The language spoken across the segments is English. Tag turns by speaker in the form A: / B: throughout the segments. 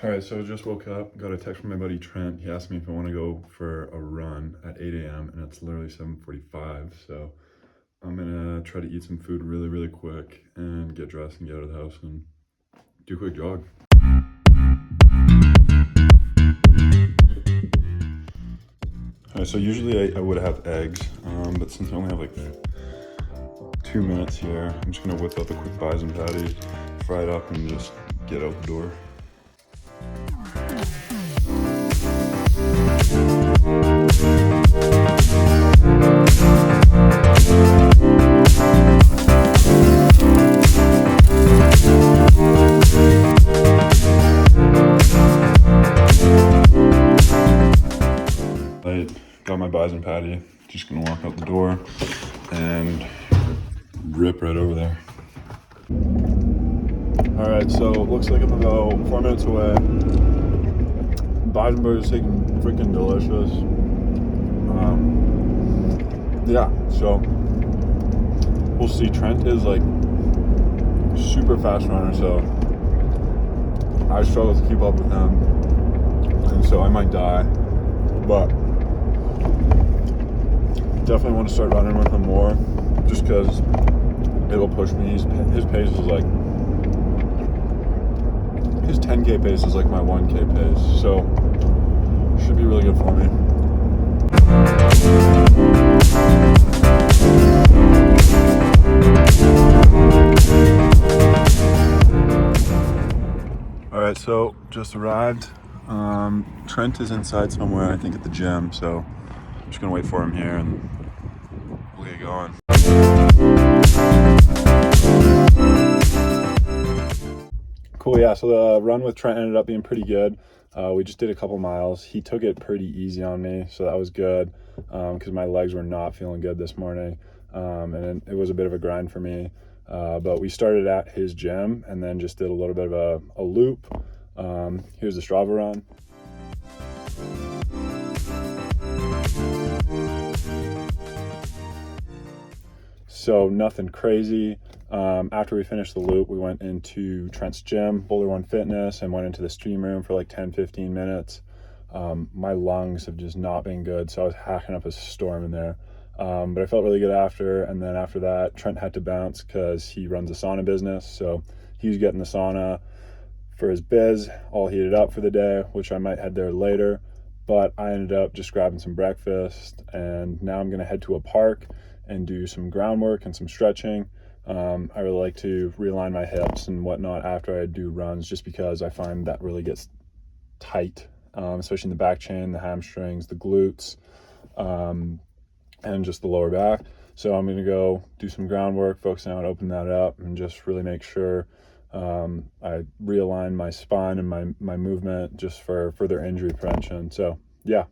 A: All right, so I just woke up, got a text from my buddy Trent. He asked me if I want to go for a run at 8 a.m. and it's literally 7:45. So I'm gonna try to eat some food really quick and get dressed and get out of the house and do a quick jog. All right, so usually I would have eggs, but since I only have like 2 minutes here, I'm just gonna whip out the quick bison patty, fry it up, and just get out the door. I got my bison patty, just gonna walk out the door and rip right over there. All right, so it looks like I'm about 4 minutes away. Bison burger is taking freaking delicious. Yeah, so we'll see. Trent is like super fast runner, so I struggle to keep up with him, and so I might die, but definitely want to start running with him more, just because it'll push me. His pace is like, his 10K pace is like my 1K pace, so should be really good for me. All right, so just arrived. Trent is inside somewhere, I think at the gym, so I'm just gonna wait for him here and we'll get going. Cool, yeah, so the run with Trent ended up being pretty good. We just did a couple miles. He took it pretty easy on me, so that was good, because my legs were not feeling good this morning, and it was a bit of a grind for me. But we started at his gym and then just did a little bit of a loop. Here's the Strava run. So nothing crazy. After we finished the loop, we went into Trent's gym, Boulder One Fitness, and went into the stream room for like 10-15 minutes. My lungs have just not been good, so I was hacking up a storm in there. But I felt really good after, and then after that, Trent had to bounce because he runs a sauna business, so he was getting the sauna for his biz, all heated up for the day, which I might head there later, but I ended up just grabbing some breakfast, and now I'm gonna head to a park and do some groundwork and some stretching. I really like to realign my hips and whatnot after I do runs, just because I find that really gets tight, especially in the back chain, the hamstrings, the glutes, and just the lower back. So I'm gonna go do some groundwork, focus on open that up, and just really make sure I realign my spine and my movement, just for further injury prevention. So yeah.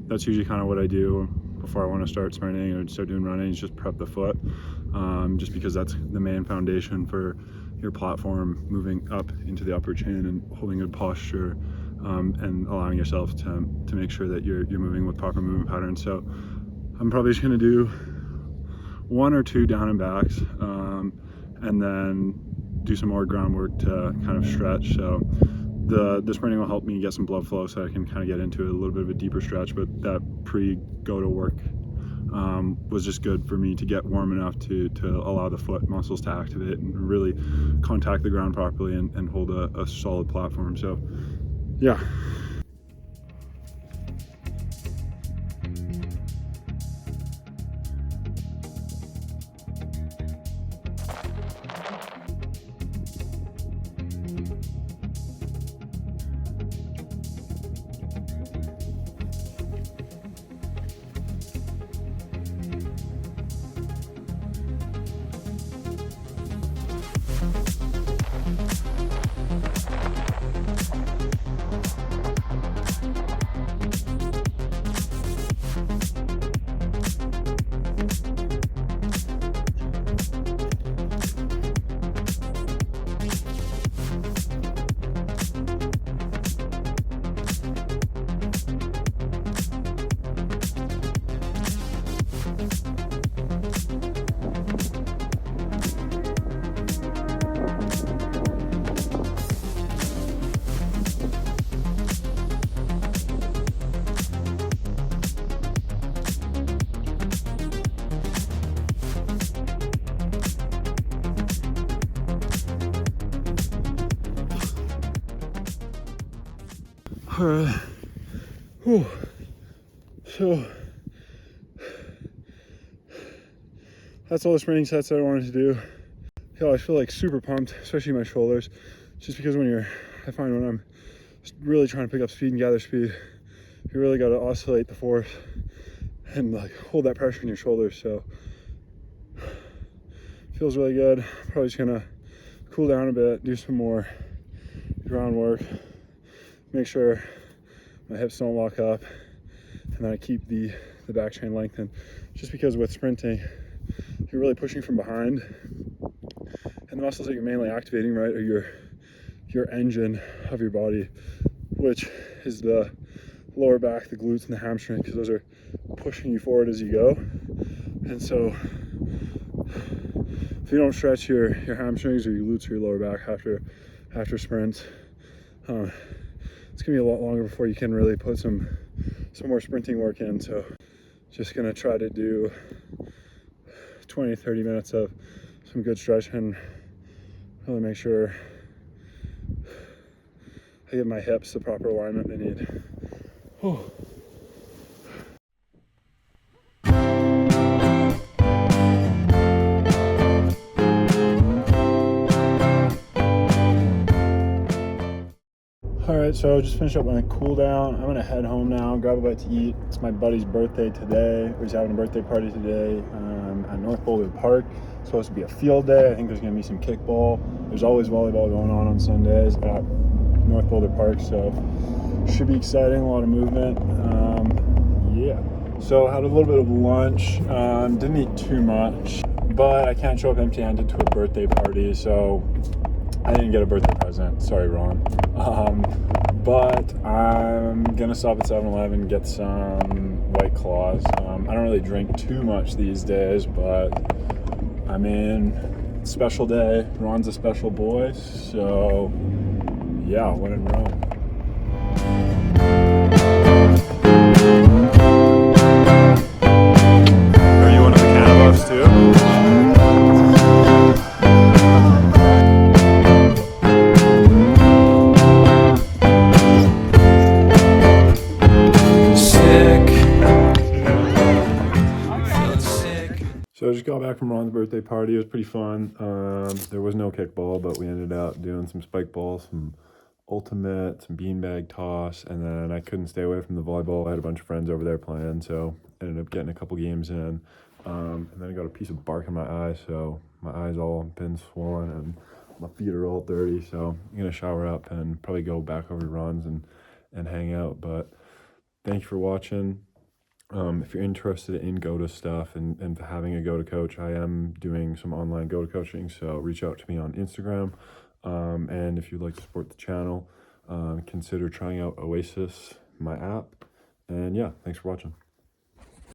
A: That's usually kind of what I do before I want to start sprinting or start doing running, is just prep the foot, just because that's the main foundation for your platform moving up into the upper chain and holding good posture, and allowing yourself to make sure that you're moving with proper movement patterns. So I'm probably just going to do 1 or 2 down and backs, and then do some more groundwork to kind of stretch. So the sprinting will help me get some blood flow, so I can kind of get into a little bit of a deeper stretch, but that pre-go to work was just good for me to get warm enough to allow the foot muscles to activate and really contact the ground properly and hold a solid platform. So yeah. All right. Whew. So that's all the sprinting sets that I wanted to do. Yo, I feel like super pumped, especially my shoulders, just because I find when I'm really trying to pick up speed and gather speed, you really got to oscillate the force and like hold that pressure in your shoulders. So feels really good. Probably just gonna cool down a bit, do some more groundwork, make sure my hips don't lock up, and then I keep the back chain lengthened. Just because with sprinting, you're really pushing from behind, and the muscles that you're mainly activating, right, are your engine of your body, which is the lower back, the glutes, and the hamstring, because those are pushing you forward as you go. And so if you don't stretch your hamstrings or your glutes or your lower back after sprints, it's gonna be a lot longer before you can really put some more sprinting work in. So just gonna try to do 20 to 30 minutes of some good stretching, really make sure I give my hips the proper alignment they need. Whew. All right, so just finished up my cool down. I'm gonna head home now, grab a bite to eat. It's my buddy's birthday today. He's having a birthday party today at North Boulder Park. It's supposed to be a field day. I think there's gonna be some kickball. There's always volleyball going on Sundays at North Boulder Park, so should be exciting, a lot of movement. Yeah. So had a little bit of lunch, didn't eat too much, but I can't show up empty-handed to a birthday party, so I didn't get a birthday present. Sorry, Ron. But I'm gonna stop at 7-Eleven and get some White Claws. I don't really drink too much these days, but I mean, special day. Ron's a special boy, so yeah, when in Rome. Are you one of the cannabis too? So I just got back from Ron's birthday party. It was pretty fun. There was no kickball, but we ended up doing some spike balls, some ultimate, some beanbag toss, and then I couldn't stay away from the volleyball. I had a bunch of friends over there playing, so ended up getting a couple games in. And then I got a piece of bark in my eye, so my eye's all been swollen and my feet are all dirty. So I'm gonna shower up and probably go back over to Ron's and hang out. But thank you for watching. If you're interested in GOTA stuff and having a GOTA coach, I am doing some online GOTA coaching, so reach out to me on Instagram. And if you'd like to support the channel, consider trying out Oasis, my app. And yeah, thanks for watching.